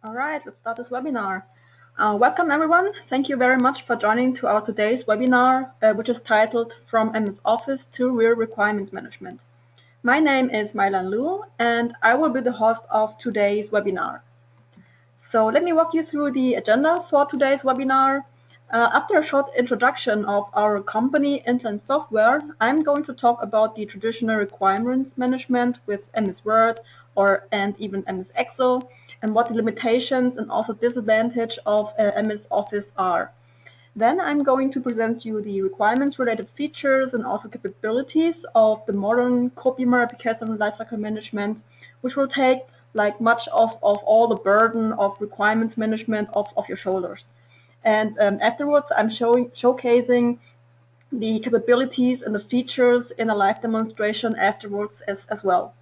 All right, let's start this webinar. Welcome everyone. Thank you very much for joining to our today's webinar, which is titled From MS Office to Real Requirements Management. My name is Mailan Lu, and I will be the host of today's webinar. So let me walk you through the agenda for today's webinar. After a short introduction of our company, Finland Software, I'm going to talk about the traditional requirements management with MS Word and even MS Excel, and what the limitations and also disadvantage of MS Office are. Then I'm going to present you the requirements-related features and also capabilities of the modern codeBeamer application lifecycle management, which will take like much of all the burden of requirements management off your shoulders. And afterwards, I'm showcasing the capabilities and the features in a live demonstration afterwards as well.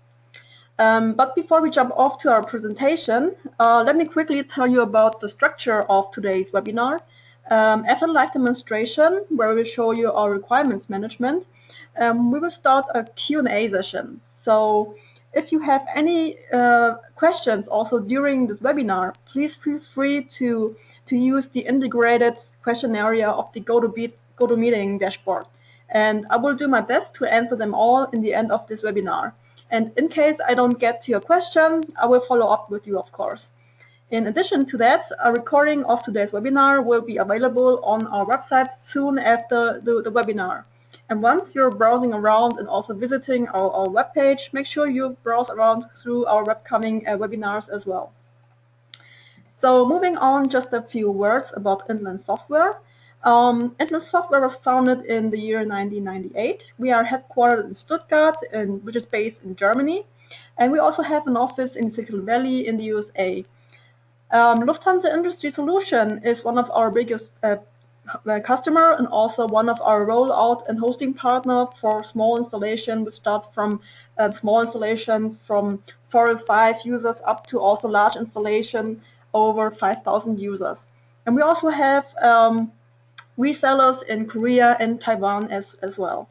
But before we jump off to our presentation, let me quickly tell you about the structure of today's webinar. After the live demonstration, where we will show you our requirements management, we will start a Q&A session. So if you have any questions also during this webinar, please feel free to use the integrated question area of the GoToMeeting dashboard. And I will do my best to answer them all in the end of this webinar. And in case I don't get to your question, I will follow up with you, of course. In addition to that, a recording of today's webinar will be available on our website soon after the webinar. And once you're browsing around and also visiting our webpage, make sure you browse around through our upcoming webinars as well. So moving on, just a few words about Finland Software. Finland Software was founded in the year 1998. We are headquartered in Stuttgart, which is based in Germany. And we also have an office in Silicon Valley in the USA. Lufthansa Industry Solution is one of our biggest customer and also one of our rollout and hosting partner for small installation, which starts from small installation from 4 or 5 users up to also large installation over 5,000 users. And we also have resellers in Korea and Taiwan as well.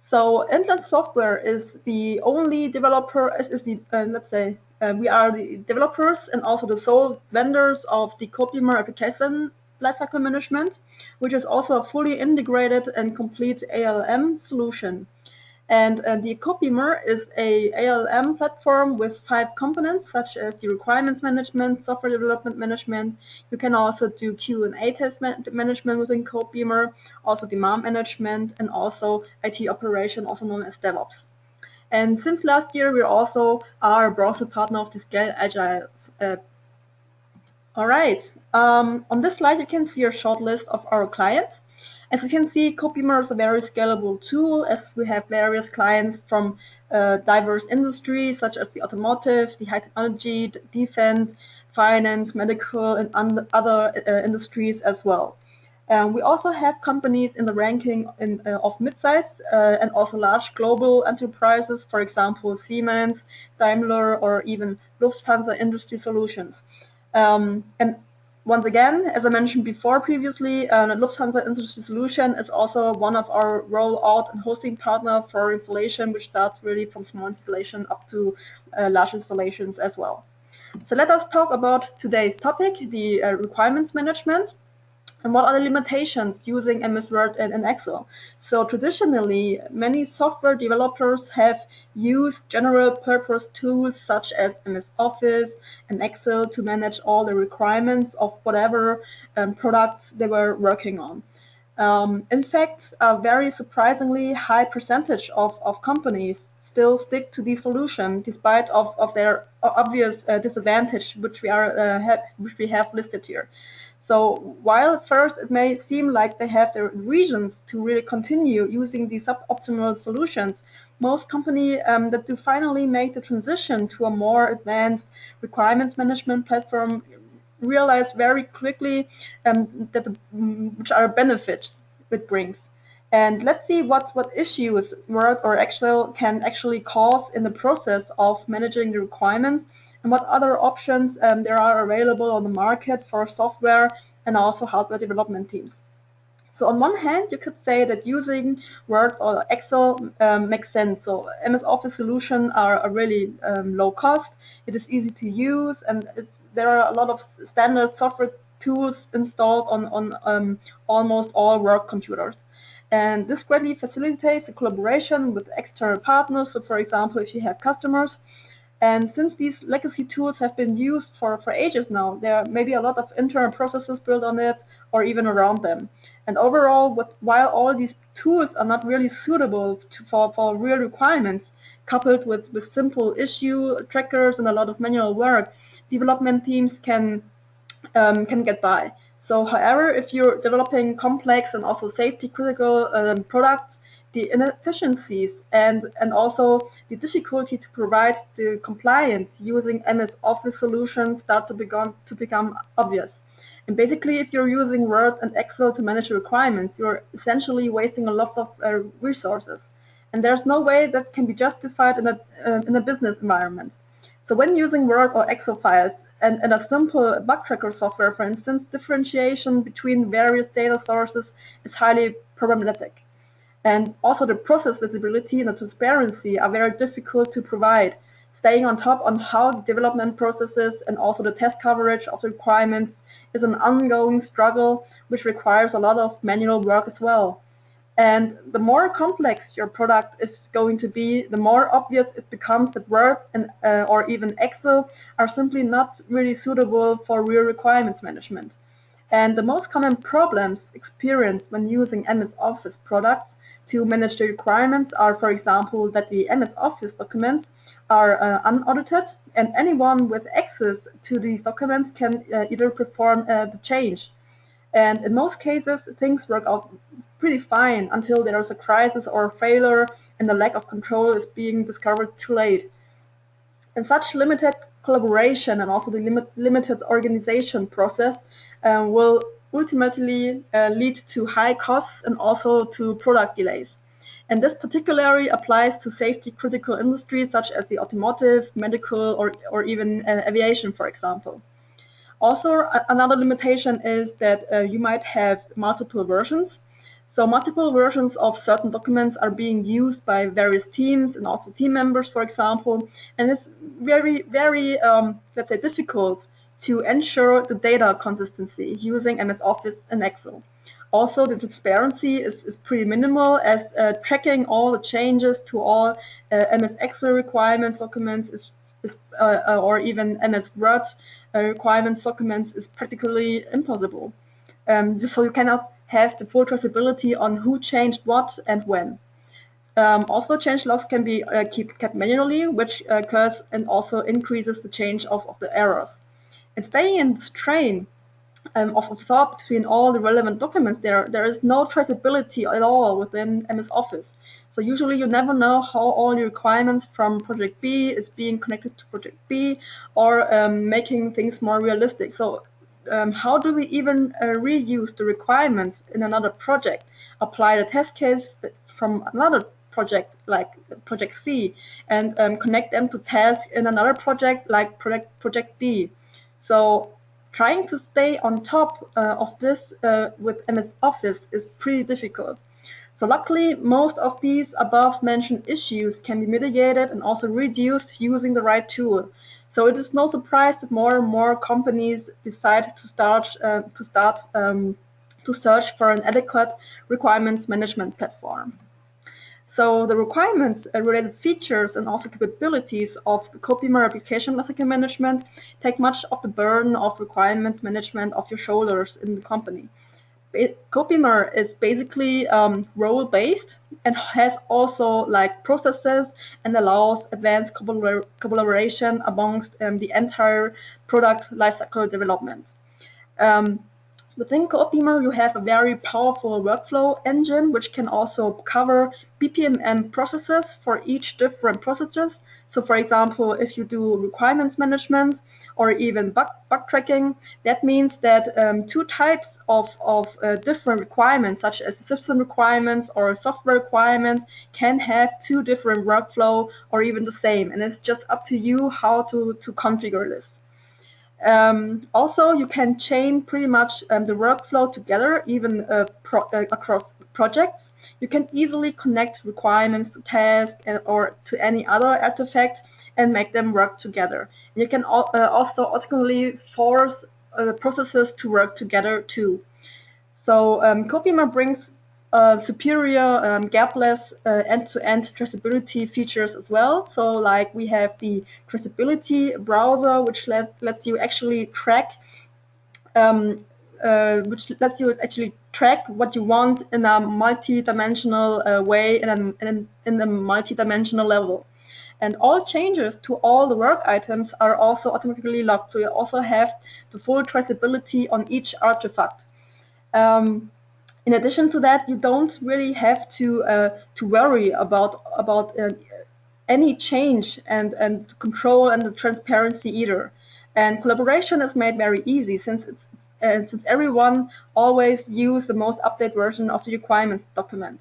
So Finland Software is the only developer, we are the developers and also the sole vendors of the codeBeamer application lifecycle management, which is also a fully integrated and complete ALM solution. And the codeBeamer is a ALM platform with 5 components, such as the requirements management, software development management. You can also do Q&A test management within codeBeamer, also demand management, and also IT operation, also known as DevOps. And since last year, we also are a browser partner of the Scale Agile. All right. On this slide, you can see a short list of our clients. As you can see, codeBeamer is a very scalable tool, as we have various clients from diverse industries such as the automotive, the high technology, defense, finance, medical, and other industries as well. We also have companies in the ranking of mid-size and also large global enterprises, for example, Siemens, Daimler, or even Lufthansa Industry Solutions. And once again, as I mentioned before previously, Lufthansa Industry Solution is also one of our rollout and hosting partner for installation, which starts really from small installation up to large installations as well. So let us talk about today's topic, the requirements management. And what are the limitations using MS Word and Excel? So traditionally, many software developers have used general purpose tools such as MS Office and Excel to manage all the requirements of whatever products they were working on. In fact, a very surprisingly high percentage of companies still stick to these solutions despite of their obvious disadvantage, which we have listed here. So while at first it may seem like they have their reasons to really continue using these suboptimal solutions, most companies that do finally make the transition to a more advanced requirements management platform realize very quickly which are benefits it brings. And let's see what issues Word or Excel can actually cause in the process of managing the requirements and what other options there are available on the market for software and also hardware development teams. So on one hand, you could say that using Word or Excel makes sense. So MS Office solutions are really low cost. It is easy to use, and it's there are a lot of standard software tools installed on almost all work computers. And this greatly facilitates the collaboration with external partners. So for example, if you have customers, and since these legacy tools have been used for ages now, there may be a lot of internal processes built on it or even around them. And overall, while all these tools are not really suitable for real requirements, coupled with simple issue trackers and a lot of manual work, development teams can get by. So however, if you're developing complex and also safety critical products, the inefficiencies and also the difficulty to provide the compliance using MS Office solutions start to become obvious. And basically, if you're using Word and Excel to manage the requirements, you're essentially wasting a lot of resources. And there's no way that can be justified in a business environment. So when using Word or Excel files, and a simple bug tracker software, for instance, differentiation between various data sources is highly problematic. And also the process visibility and the transparency are very difficult to provide. Staying on top on how the development processes and also the test coverage of the requirements is an ongoing struggle which requires a lot of manual work as well. And the more complex your product is going to be, the more obvious it becomes that Word and, or even Excel are simply not really suitable for real requirements management. And the most common problems experienced when using MS Office products to manage the requirements are, for example, that the MS Office documents are unaudited, and anyone with access to these documents can either perform the change. And in most cases, things work out pretty fine until there is a crisis or a failure and the lack of control is being discovered too late. And such limited collaboration and also the limited organization process will ultimately lead to high costs and also to product delays. And this particularly applies to safety critical industries such as the automotive, medical, or even aviation, for example. Also, another limitation is that you might have multiple versions. So multiple versions of certain documents are being used by various teams and also team members, for example, and it's very, let's say, difficult to ensure the data consistency using MS Office and Excel. Also, the transparency is pretty minimal, as tracking all the changes to all MS Excel requirements documents or even MS Word requirements documents is practically impossible. Just so you cannot have the full traceability on who changed what and when. Also, change logs can be kept manually, which occurs and also increases the change of the errors. And staying in this train of thought between all the relevant documents, there is no traceability at all within MS Office. So usually you never know how all the requirements from project B is being connected to project B, or making things more realistic. So how do we even reuse the requirements in another project, apply the test case from another project like project C, and connect them to tasks in another project like project D? So trying to stay on top of this with MS Office is pretty difficult. So luckily, most of these above mentioned issues can be mitigated and also reduced using the right tool. So it is no surprise that more and more companies decide to search for an adequate requirements management platform. So the requirements related features and also capabilities of the codeBeamer application lifecycle management take much of the burden of requirements management off your shoulders in the company. codeBeamer is basically role-based and has also like processes and allows advanced collaboration amongst the entire product lifecycle development. Within codeBeamer, you have a very powerful workflow engine which can also cover BPMN processes for each different processes. So for example, if you do requirements management or even bug tracking, that means that two types of different requirements, such as system requirements or software requirements, can have two different workflow or even the same, and it's just up to you how to configure this. Also, you can chain pretty much the workflow together, even across projects. You can easily connect requirements to tasks or to any other artifact, and make them work together. You can also automatically force processes to work together too. So codeBeamer brings superior gapless end-to-end traceability features as well. So like we have the Traceability Browser, which lets you actually track what you want in a multi-dimensional way and in a multi-dimensional level. And all changes to all the work items are also automatically logged. So you also have the full traceability on each artifact. In addition to that, you don't really have to worry about any change and control and the transparency either. And collaboration is made very easy since everyone always use the most updated version of the requirements document.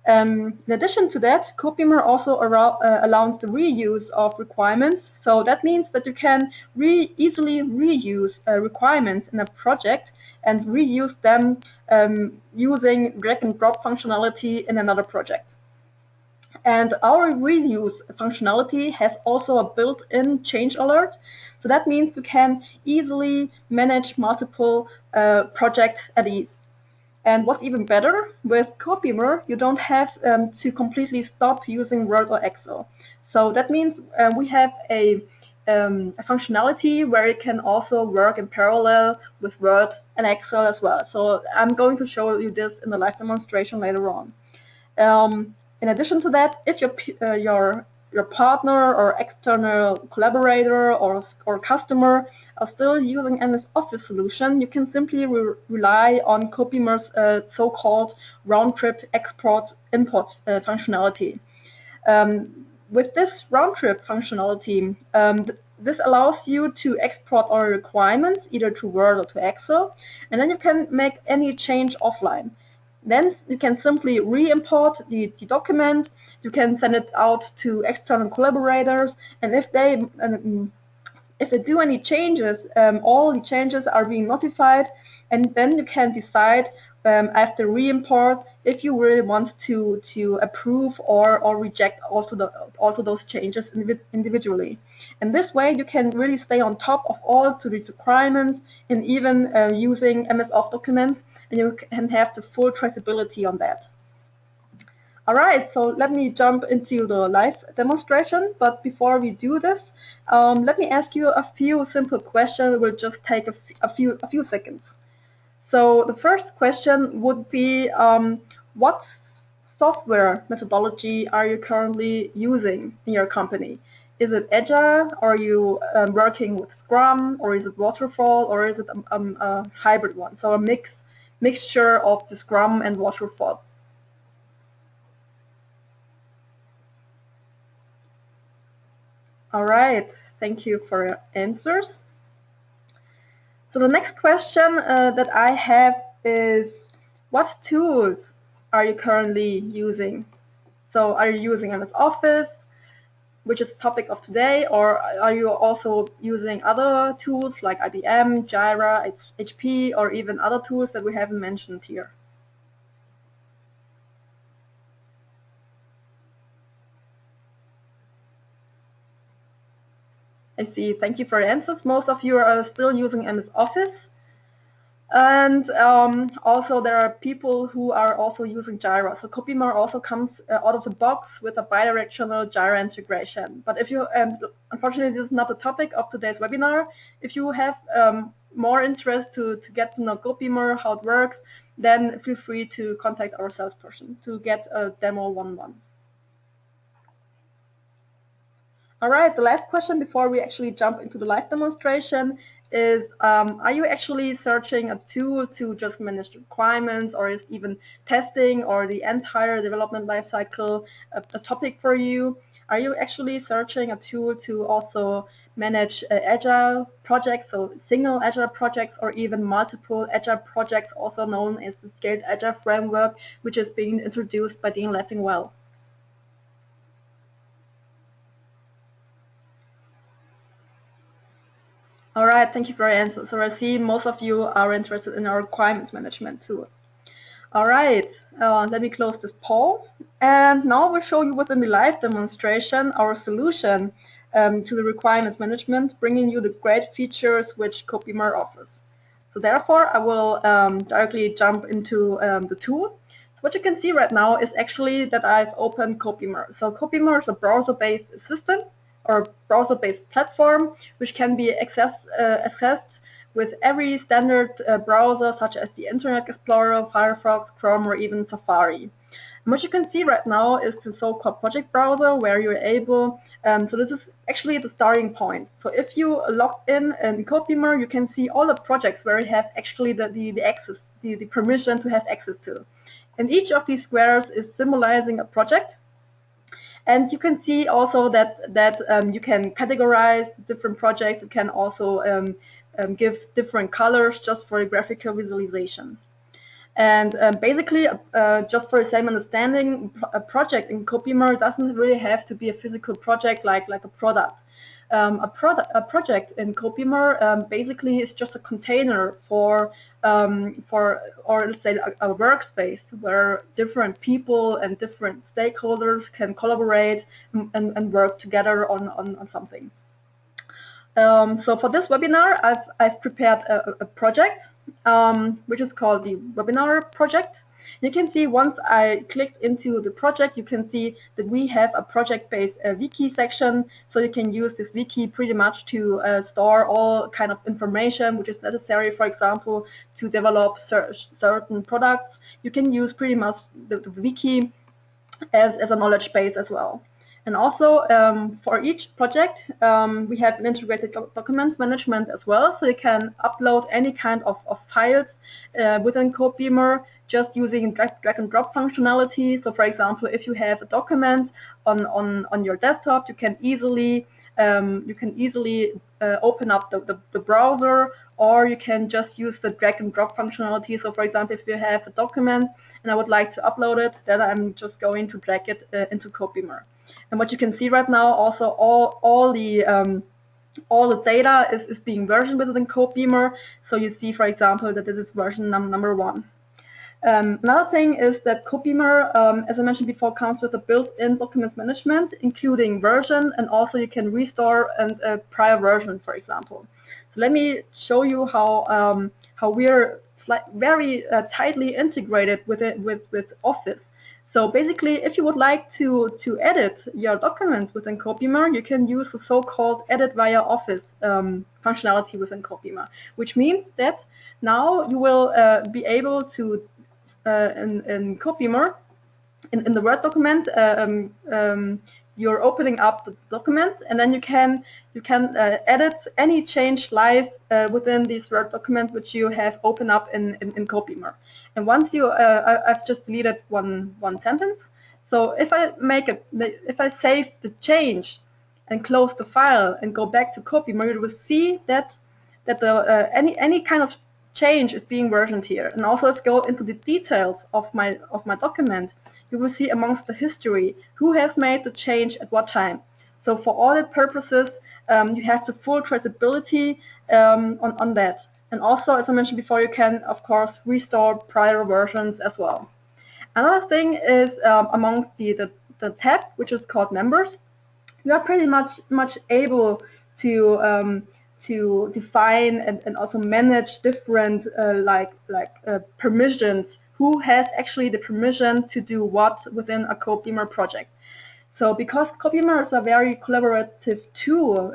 In addition to that, codeBeamer also allows the reuse of requirements. So that means that you can easily reuse requirements in a project and reuse them using drag and drop functionality in another project. And our reuse functionality has also a built-in change alert. So that means you can easily manage multiple projects at ease. And what's even better, with codeBeamer, you don't have to completely stop using Word or Excel. So that means we have a functionality where it can also work in parallel with Word and Excel as well. So I'm going to show you this in the live demonstration later on. In addition to that, if your partner or external collaborator or customer are still using MS Office solution, you can simply rely on codeBeamer's so-called round-trip export-import functionality. With this round-trip functionality, this allows you to export all requirements either to Word or to Excel, and then you can make any change offline. Then you can simply re-import the document, you can send it out to external collaborators, and if they do any changes, all the changes are being notified, and then you can decide after re-import if you really want to approve or reject also those changes individually. And this way you can really stay on top of all to these requirements and even using MS Office documents, and you can have the full traceability on that. Alright, so let me jump into the live demonstration, but before we do this, let me ask you a few simple questions. It will just take a few seconds. So the first question would be, what software methodology are you currently using in your company? Is it Agile? Are you working with Scrum? Or is it Waterfall? Or is it a hybrid one? So a mixture of the Scrum and Waterfall. All right, thank you for your answers. So the next question that I have is, what tools are you currently using? So are you using MS Office, which is the topic of today, or are you also using other tools like IBM, Jira, HP, or even other tools that we haven't mentioned here? I see. Thank you for your answers. Most of you are still using MS Office. And also there are people who are also using Jira. So codeBeamer also comes out of the box with a bidirectional Jira integration. But if you, unfortunately this is not the topic of today's webinar, if you have more interest to get to know codeBeamer, how it works, then feel free to contact our salesperson to get a demo one-on-one. All right, the last question before we actually jump into the live demonstration is, are you actually searching a tool to just manage the requirements, or is even testing or the entire development lifecycle a topic for you? Are you actually searching a tool to also manage agile projects, so single agile projects, or even multiple agile projects, also known as the Scaled Agile Framework, which is being introduced by Dean Leffingwell? All right, thank you for your answer. So I see most of you are interested in our requirements management tool. All right, let me close this poll. And now we'll show you within the live demonstration our solution to the requirements management, bringing you the great features which codeBeamer offers. So therefore, I will directly jump into the tool. So what you can see right now is actually that I've opened codeBeamer. So codeBeamer is a browser-based system or browser-based platform which can be accessed with every standard browser such as the Internet Explorer, Firefox, Chrome, or even Safari. And what you can see right now is the so-called project browser where you're able, so this is actually the starting point. So if you log in codeBeamer, you can see all the projects where you have actually the access, the permission to have access to. And each of these squares is symbolizing a project. And you can see also that you can categorize different projects. You can also give different colors just for a graphical visualization. And basically, just for the same understanding, a project in codeBeamer doesn't really have to be a physical project like a product. A project in codeBeamer basically is just a container or let's say a workspace where different people and different stakeholders can collaborate and work together on something. So for this webinar, I've prepared a project which is called the webinar project. You can see once I clicked into the project, you can see that we have a project-based wiki section. So you can use this wiki pretty much to store all kind of information which is necessary, for example, to develop certain products. You can use pretty much the wiki as a knowledge base as well. And also for each project, we have an integrated documents management as well. So you can upload any kind of files within codeBeamer just using drag and drop functionality. So for example, if you have a document on your desktop, you can easily open up the browser, or you can just use the drag and drop functionality. So for example, if you have a document and I would like to upload it, then I'm just going to drag it into codeBeamer. And what you can see right now, also all the data is being versioned within codeBeamer. So you see, for example, that this is version number 1. Another thing is that codeBeamer, as I mentioned before, comes with a built-in documents management, including version, and also you can restore a prior version, for example. So let me show you how we're very tightly integrated with Office. So basically, if you would like to edit your documents within codeBeamer, you can use the so-called edit via Office functionality within codeBeamer, which means that now you will be able to, in codeBeamer, in the Word document, you're opening up the document, and then you can edit any change live within this Word document which you have opened up in codeBeamer. And once you, I've just deleted one sentence. So if I save the change and close the file and go back to codeBeamer, you will see that any kind of change is being versioned here. And also, if you go into the details of my document, you will see amongst the history who has made the change at what time. So for audit purposes, you have the full traceability on that. And also, as I mentioned before, you can, of course, restore prior versions as well. Another thing is amongst the tab, which is called members, you are pretty much able to define and also manage different permissions. Who has actually the permission to do what within a codeBeamer project? So because codeBeamer is a very collaborative tool,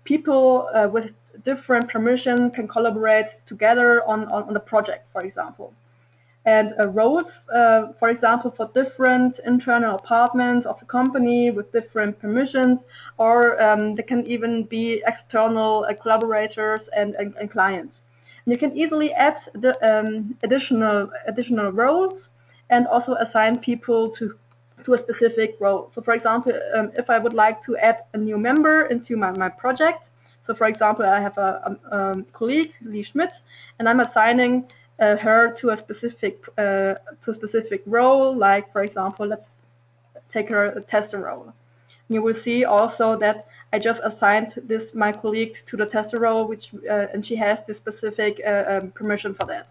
people with different permission can collaborate together on the project, for example. And roles, for example, for different internal departments of the company with different permissions, or they can even be external collaborators and clients. And you can easily add the additional roles and also assign people to a specific role. So for example, if I would like to add a new member into my project, so for example, I have a colleague, Lee Schmidt, and I'm assigning her to a specific role, like for example, let's take her a tester role. You will see also that I just assigned my colleague to the tester role, and she has this specific permission for that.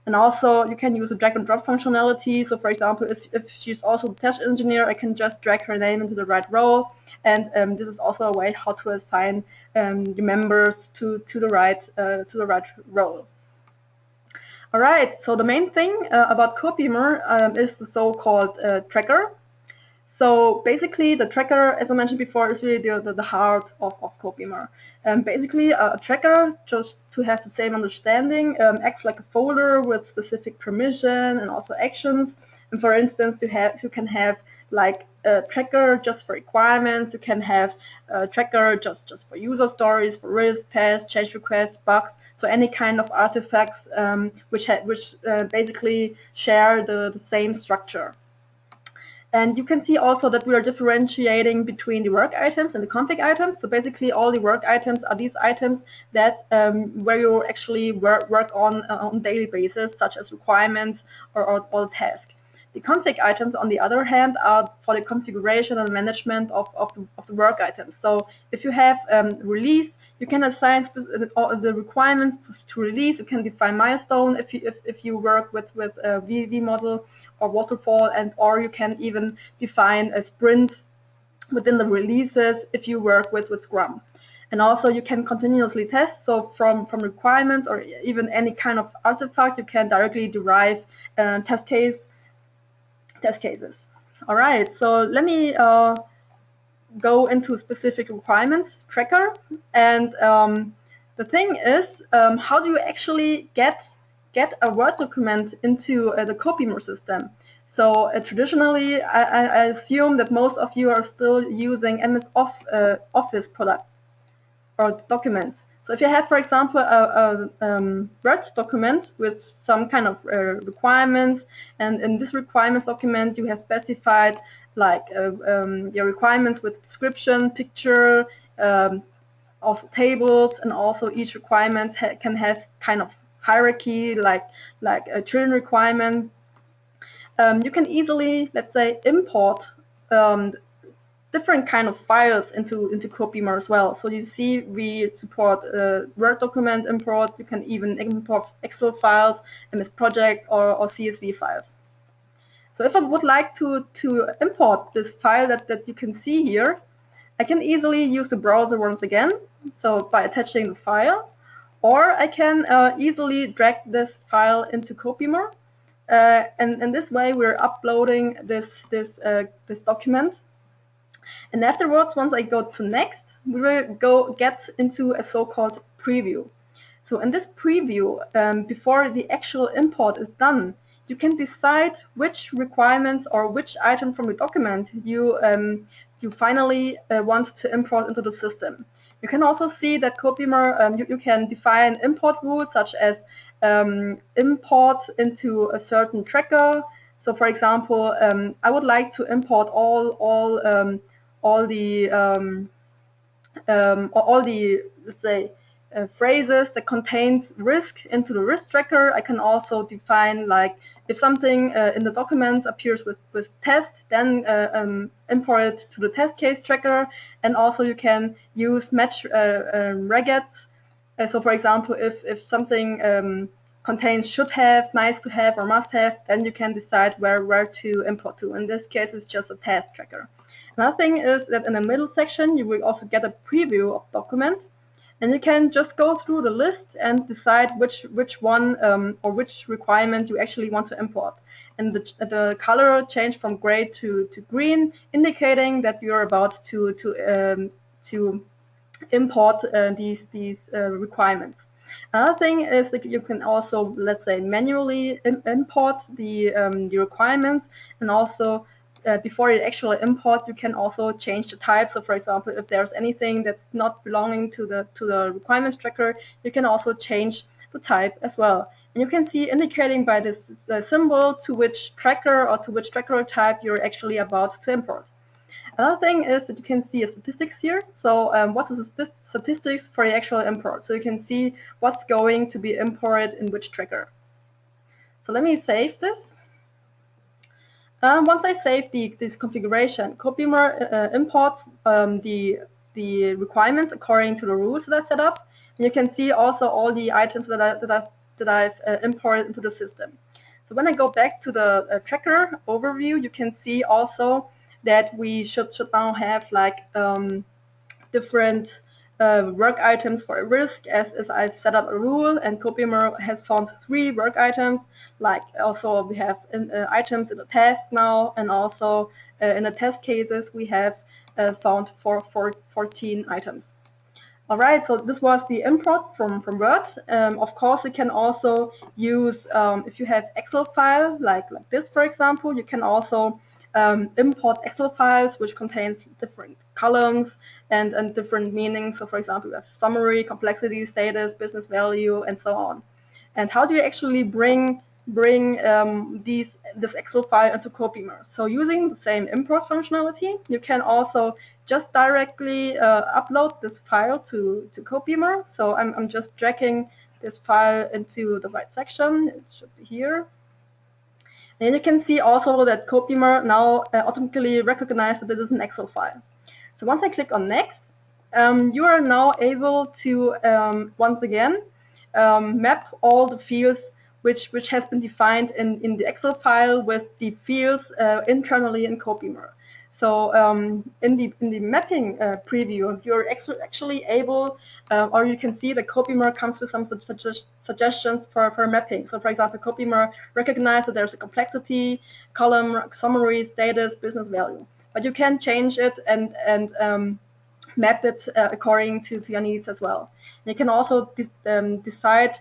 And also, you can use a drag and drop functionality. So, for example, if she's also a test engineer, I can just drag her name into the right role, and this is also a way how to assign the members to the right role. All right, so the main thing about codeBeamer is the so-called tracker. So basically, the tracker, as I mentioned before, is really the heart of codeBeamer. Basically, a tracker, just to have the same understanding, acts like a folder with specific permission and also actions. And for instance, you can have like a tracker just for requirements. You can have a tracker just for user stories, for risk, tests, change requests, bugs. So any kind of artifacts which basically share the same structure. And you can see also that we are differentiating between the work items and the config items. So basically, all the work items are these items that where you actually work on a daily basis, such as requirements or tasks. The config items, on the other hand, are for the configuration and management of the work items. So if you have release, you can assign the requirements to release. You can define milestone if you work with a VV model or waterfall, or you can even define a sprint within the releases if you work with Scrum. And also you can continuously test. So from requirements or even any kind of artifact, you can directly derive test cases. All right, so let me go into specific requirements tracker. And the thing is, how do you actually get a Word document into the codeBeamer system? So traditionally, I assume that most of you are still using MS Office product or documents. So if you have, for example, a Word document with some kind of requirements, and in this requirements document you have specified like your requirements with description, picture, also tables, and also each requirement can have kind of hierarchy, like a children requirement. You can easily, let's say, import different kind of files into codeBeamer as well. So you see we support Word document import. You can even import Excel files, MS Project, or CSV files. So if I would like to import this file that you can see here, I can easily use the browser once again, so by attaching the file, or I can easily drag this file into codeBeamer, and in this way we're uploading this document. And afterwards, once I go to next, we will get into a so-called preview. So in this preview, before the actual import is done, you can decide which requirements or which item from the document you finally want to import into the system. You can also see that codeBeamer, you can define import rules such as import into a certain tracker. So for example, I would like to import all the let's say phrases that contains risk into the risk tracker. I can also define, like, if something in the document appears with test, then import it to the test case tracker. And also you can use match regex. So for example, if something contains should have, nice to have, or must have, then you can decide where to import to. In this case, it's just a task tracker. Another thing is that in the middle section, you will also get a preview of document, and you can just go through the list and decide which one or which requirement you actually want to import. And the color changed from gray to green, indicating that you're about to import these requirements. Another thing is that you can also, let's say, manually import the requirements, and also before you actually import, you can also change the type. So for example, if there's anything that's not belonging to the requirements tracker, you can also change the type as well. And you can see indicating by this symbol to which tracker or to which tracker type you're actually about to import. Another thing is that you can see a statistics here. So what is the statistics for the actual import? So you can see what's going to be imported in which tracker. So let me save this. Once I save this configuration, codeBeamer imports the requirements according to the rules that I set up. And you can see also all the items that I've imported into the system. So when I go back to the tracker overview, you can see also that we should now have like different work items for a risk, as I've set up a rule, and codeBeamer has found 3 work items. Like also we have items in the task now, and also in the test cases we have found 14 items. All right, so this was the import from Word. Of course, you can also use, if you have Excel file like this, for example, you can also import Excel files which contains different columns and different meanings. So for example, you have summary, complexity, status, business value, and so on. And how do you actually bring this Excel file into codeBeamer? So using the same import functionality, you can also just directly upload this file to codeBeamer. So I'm just dragging this file into the right section. It should be here. And you can see also that codeBeamer now automatically recognizes that this is an Excel file. So once I click on Next, you are now able to once again map all the fields which has been defined in the Excel file with the fields internally in codeBeamer. So in the mapping preview, you're actually able, or you can see that codeBeamer comes with some suggestions for mapping. So for example, codeBeamer recognizes that there's a complexity column, summary, status, business value. But you can change it and map it according to your needs as well. And you can also decide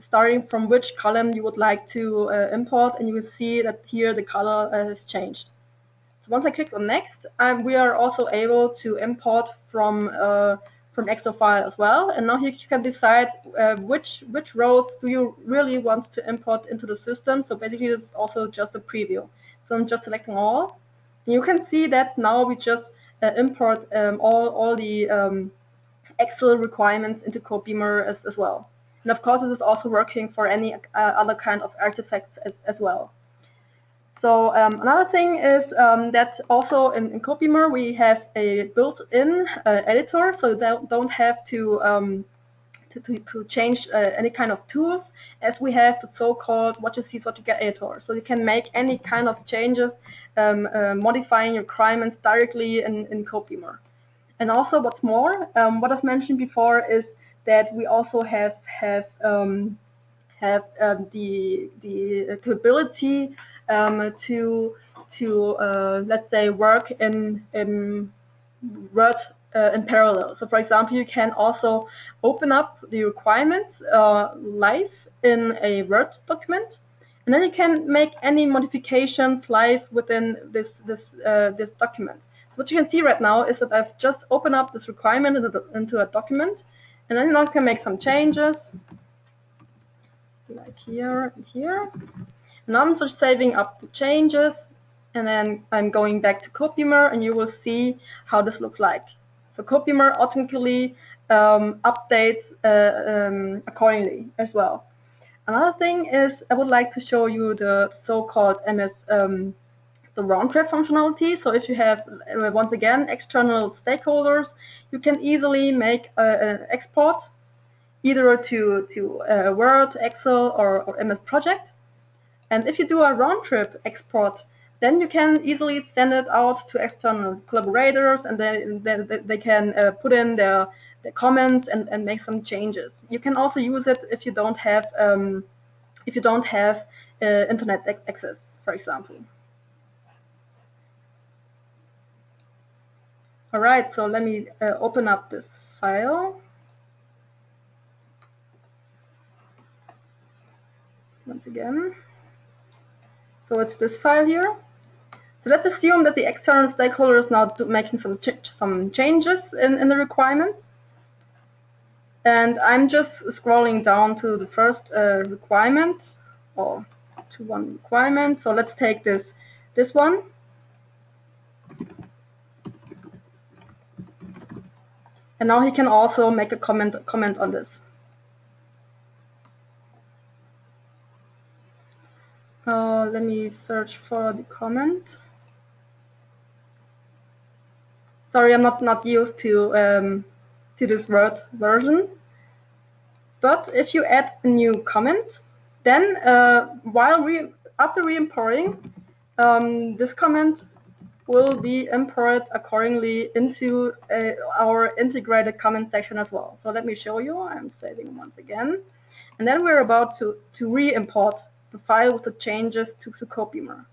starting from which column you would like to import, and you will see that here the color has changed. So once I click on Next, we are also able to import from Excel file as well. And now here you can decide which rows do you really want to import into the system. So basically, it's also just a preview. So I'm just selecting all. And you can see that now we just import all the Excel requirements into codeBeamer as well. And of course, this is also working for any other kind of artifacts as well. So another thing is that also in codeBeamer we have a built-in editor, so you don't have to change any kind of tools, as we have the so-called what you see is what you get editor. So you can make any kind of changes, modifying your requirements directly in codeBeamer. And also, what's more, what I've mentioned before is that we also have the capability to let's say work in Word in parallel. So for example, you can also open up the requirements live in a Word document, and then you can make any modifications live within this document. So what you can see right now is that I've just opened up this requirement into a document, and then I can make some changes like here and here. Now I'm just saving up the changes, and then I'm going back to codeBeamer, and you will see how this looks like. So codeBeamer automatically updates accordingly as well. Another thing is I would like to show you the so-called the round trip functionality. So if you have, once again, external stakeholders, you can easily make an export either to Word, Excel, or MS Project. And if you do a round-trip export, then you can easily send it out to external collaborators, and then they can put in their comments and make some changes. You can also use it if you don't have internet access, for example. All right, so let me open up this file. Once again. So it's this file here. So let's assume that the external stakeholder is now making some changes in the requirements. And I'm just scrolling down to the first requirement, or to one requirement. So let's take this one. And now he can also make a comment on this. Let me search for the comment. Sorry, I'm not used to this Word version. But if you add a new comment, then after re-importing, this comment will be imported accordingly into our integrated comment section as well. So let me show you. I'm saving once again. And then we're about to re-import the file with the changes to codeBeamer.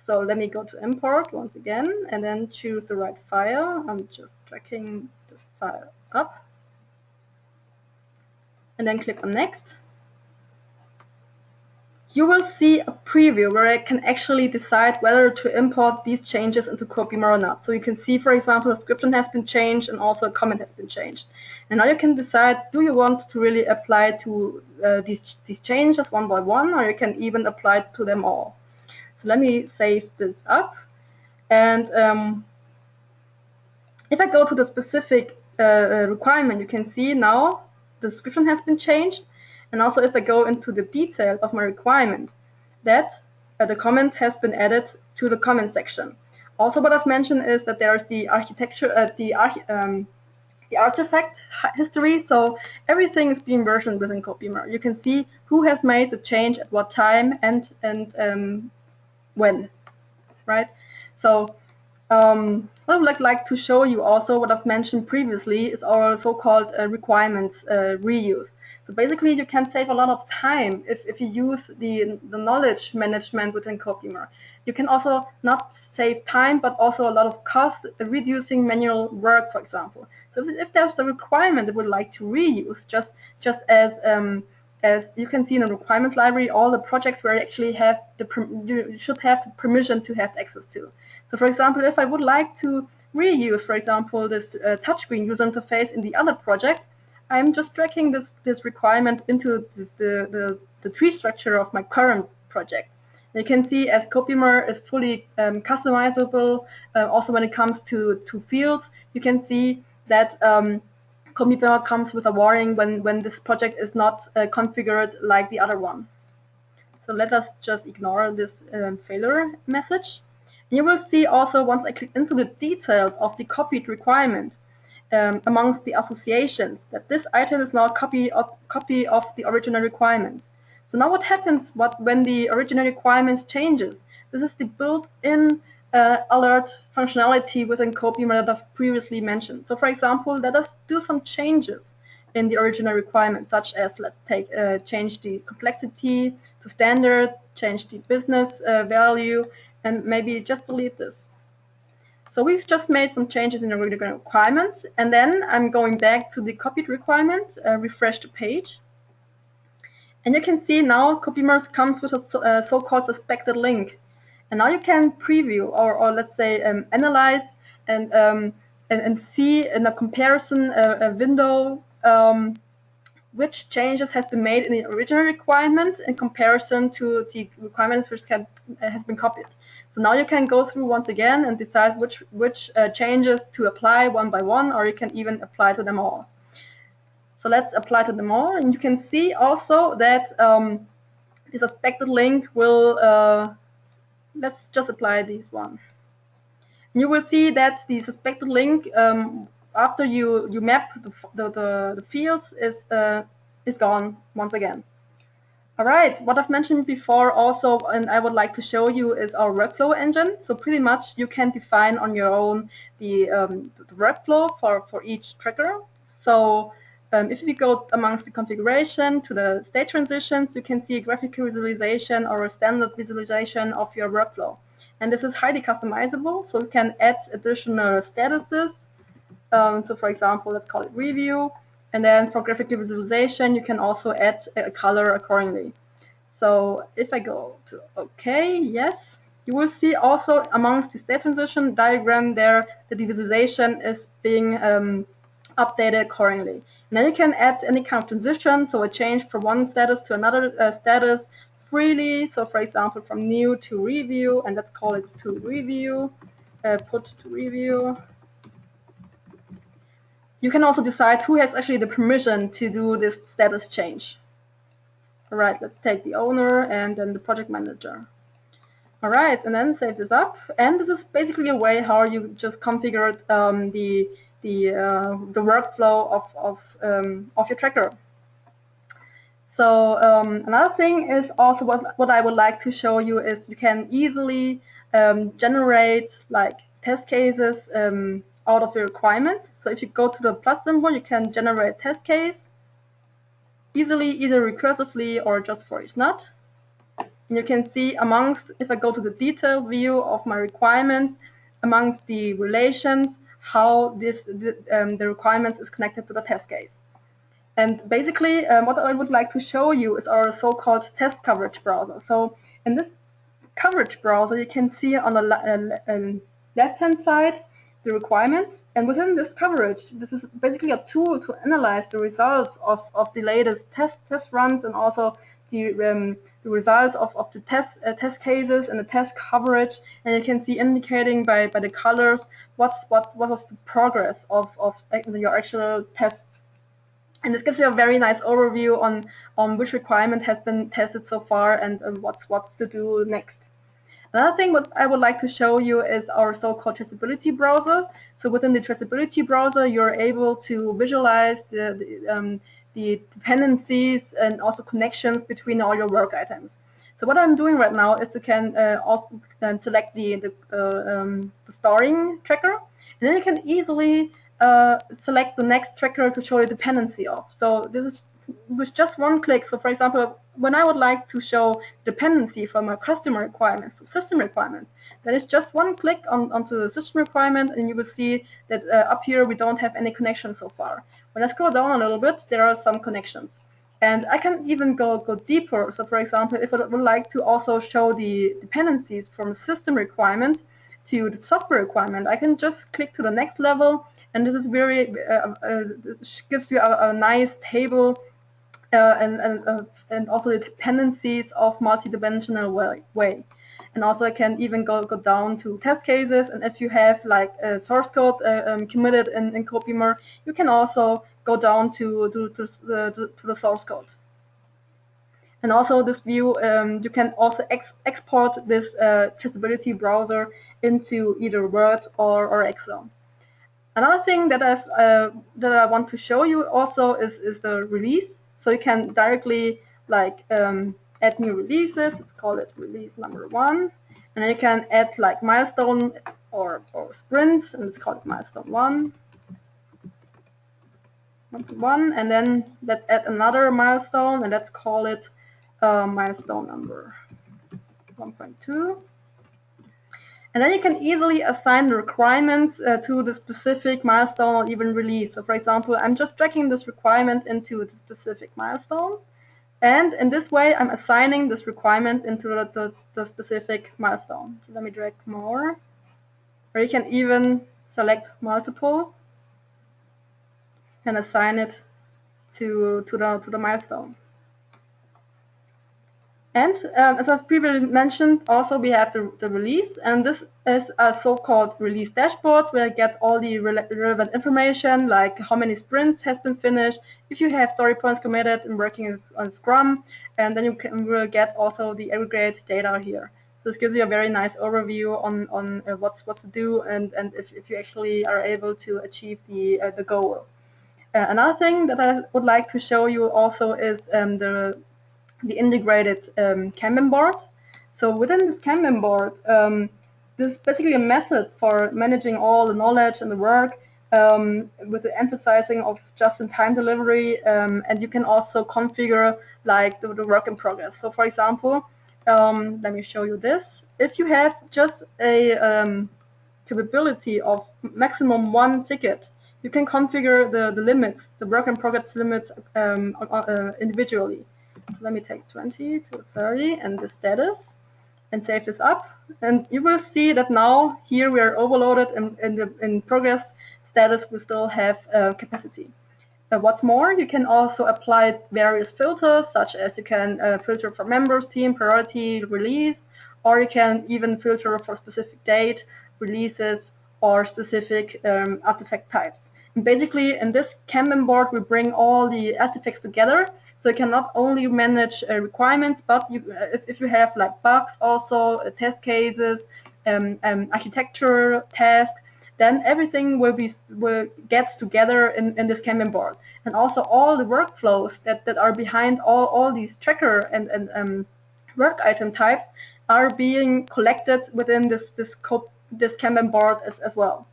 So let me go to import once again and then choose the right file. I'm just dragging this file up and then click on next. You will see a preview where I can actually decide whether to import these changes into codeBeamer or not. So you can see, for example, a description has been changed and also a comment has been changed. And now you can decide, do you want to really apply to these changes one by one, or you can even apply to them all. So let me save this up. And if I go to the specific requirement, you can see now the description has been changed. And also if I go into the detail of my requirement, that the comment has been added to the comment section. Also what I've mentioned is that there's the architecture, the artifact history, so everything is being versioned within codeBeamer. You can see who has made the change at what time and when, right? So what I would like to show you also, what I've mentioned previously, is our so-called requirements reuse. So basically you can save a lot of time if you use the knowledge management within codeBeamer. You can also not save time but also a lot of cost, reducing manual work, for example. So if there's a requirement that we would like to reuse, just as you can see in the requirements library, all the projects where you actually have you should have the permission to have access to. So for example, if I would like to reuse, for example, this touchscreen user interface in the other project, I'm just dragging this requirement into the tree structure of my current project. And you can see as codeBeamer is fully customizable, also when it comes to fields, you can see that codeBeamer comes with a warning when this project is not configured like the other one. So let us just ignore this failure message. And you will see also, once I click into the details of the copied requirement, amongst the associations, that this item is now a copy of the original requirement. So now what happens when the original requirements changes? This is the built-in alert functionality within codeBeamer that I've previously mentioned. So for example, let us do some changes in the original requirement, such as let's change the complexity to standard, change the business value, and maybe just delete this. So we've just made some changes in the original requirement, and then I'm going back to the copied requirement, refresh the page, and you can see now codeBeamer comes with a so-called suspected link. And now you can preview or let's say analyze and see in a comparison window which changes have been made in the original requirement in comparison to the requirements which has been copied. So now you can go through once again and decide which changes to apply one by one, or you can even apply to them all. So let's apply to them all, and you can see also that the suspected link will, let's just apply this one. And you will see that the suspected link, after you map the fields, is gone once again. All right, what I've mentioned before also, and I would like to show you, is our workflow engine. So pretty much you can define on your own the workflow for each tracker. So if we go amongst the configuration to the state transitions, you can see a graphical visualization or a standard visualization of your workflow. And this is highly customizable, so you can add additional statuses. So for example, let's call it review. And then for graphical visualization, you can also add a color accordingly. So if I go to OK, yes, you will see also amongst the state transition diagram there that the visualization is being updated accordingly. And then you can add any kind of transition, so a change from one status to another status freely. So for example, from new to review, and let's call it to review, put to review. You can also decide who has actually the permission to do this status change. All right, let's take the owner and then the project manager. All right, and then save this up. And this is basically a way how you just configured the workflow of your tracker. So another thing is also what I would like to show you is you can easily generate like test cases out of the requirements. So if you go to the plus symbol, you can generate test case easily, either recursively or just for each nut. And you can see amongst, if I go to the detail view of my requirements, amongst the relations, how the requirements is connected to the test case. And basically, what I would like to show you is our so-called test coverage browser. So in this coverage browser, you can see on the left-hand side the requirements. And within this coverage, this is basically a tool to analyze the results of the latest test runs, and also the results of the test cases and the test coverage. And you can see indicating by the colors what was the progress of your actual test. And this gives you a very nice overview on which requirement has been tested so far and what's to do next. Another thing what I would like to show you is our so-called Traceability Browser. So within the Traceability Browser, you're able to visualize the dependencies and also connections between all your work items. So what I'm doing right now is you can also select the storing tracker, and then you can easily select the next tracker to show a dependency of. So this is with just one click. So for example, when I would like to show dependency from my customer requirements to system requirements, then it's just one click onto the system requirement, and you will see that up here we don't have any connections so far. When I scroll down a little bit, there are some connections. And I can even go deeper. So for example, if I would like to also show the dependencies from a system requirement to the software requirement, I can just click to the next level, and this is very gives you a nice table and also the dependencies of multi-dimensional way. And also I can even go down to test cases, and if you have like source code committed in codeBeamer, you can also go down to the source code. And also this view, you can also export this traceability browser into either Word or Excel. Another thing that I want to show you also is the release. So you can directly like add new releases. Let's call it release number 1, and then you can add like milestone or sprints, and let's call it milestone 1, and then let's add another milestone, and let's call it milestone number 1.2. And then you can easily assign the requirements to the specific milestone or even release. So for example, I'm just dragging this requirement into the specific milestone. And in this way, I'm assigning this requirement into the specific milestone. So let me drag more. Or you can even select multiple and assign it to the milestone. And as I've previously mentioned, also we have the release, and this is a so-called release dashboard where you get all the relevant information, like how many sprints has been finished, if you have story points committed and working on Scrum, and then you will get also the aggregate data here. So this gives you a very nice overview on what's to do, and if you actually are able to achieve the goal. Another thing that I would like to show you also is the integrated Kanban board. So within this Kanban board, this is basically a method for managing all the knowledge and the work with the emphasizing of just-in-time delivery, and you can also configure like the work in progress. So for example, let me show you this. If you have just a capability of maximum 1 ticket, you can configure the limits, the work in progress limits individually. So let me take 20 to 30 and the status and save this up, and you will see that now here we are overloaded, in progress status we still have capacity. What's more, you can also apply various filters, such as you can filter for members, team, priority, release, or you can even filter for specific date, releases, or specific artifact types. And basically in this Kanban board we bring all the artifacts together. So you can not only manage requirements, but if you have like bugs, also test cases, architecture tasks, then everything will get together in this Kanban board. And also all the workflows that are behind all these tracker and work item types are being collected within this this Kanban board as well.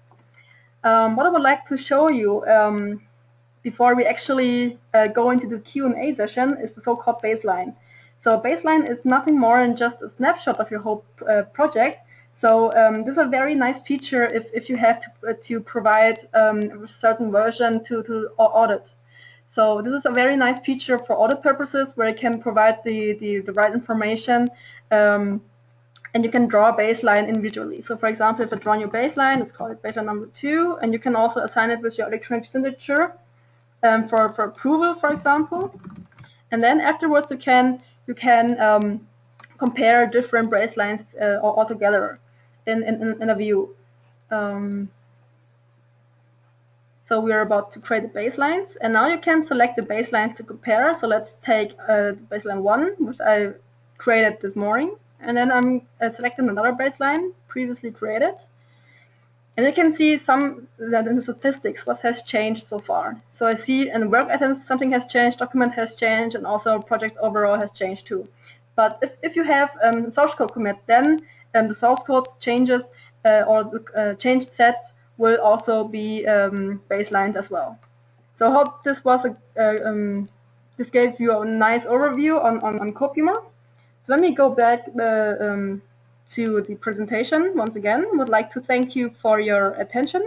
What I would like to show you before we actually go into the Q&A session is the so-called baseline. So baseline is nothing more than just a snapshot of your whole project. So this is a very nice feature if you have to provide a certain version to audit. So this is a very nice feature for audit purposes where you can provide the right information and you can draw a baseline individually. So for example, if I draw your baseline, let's call it baseline number 2, and you can also assign it with your electronic signature for approval, for example. And then afterwards you can compare different baselines all together in a view. So we're about to create the baselines, and now you can select the baselines to compare. So let's take baseline 1, which I created this morning, and then I'm selecting another baseline previously created. And you can see some that in the statistics what has changed so far. So I see in work items something has changed, document has changed, and also project overall has changed too. But if you have source code commit, then the source code changes or the changed sets will also be baselined as well. So I hope this was this gave you a nice overview on codeBeamer. So let me go back to the presentation once again. Would like to thank you for your attention.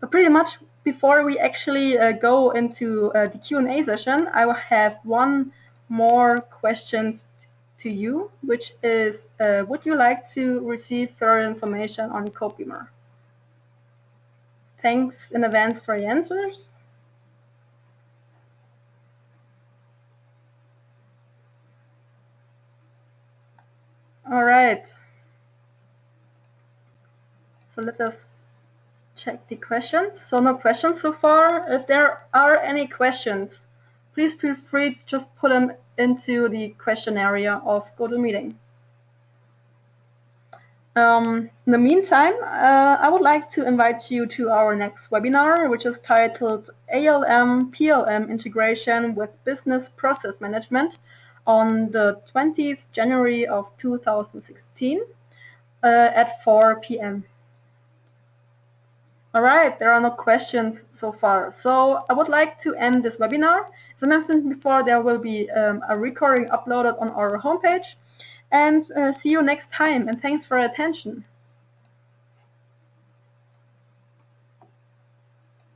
But pretty much before we actually go into the Q&A session, I will have one more question to you, which is, would you like to receive further information on codeBeamer? Thanks in advance for your answers. All right. So let us check the questions. So no questions so far. If there are any questions, please feel free to just put them into the question area of GoToMeeting. In the meantime, I would like to invite you to our next webinar, which is titled ALM-PLM Integration with Business Process Management on the 20th January of 2016 at 4 p.m. All right, there are no questions so far. So I would like to end this webinar. As I mentioned before, there will be a recording uploaded on our homepage. And see you next time, and thanks for your attention.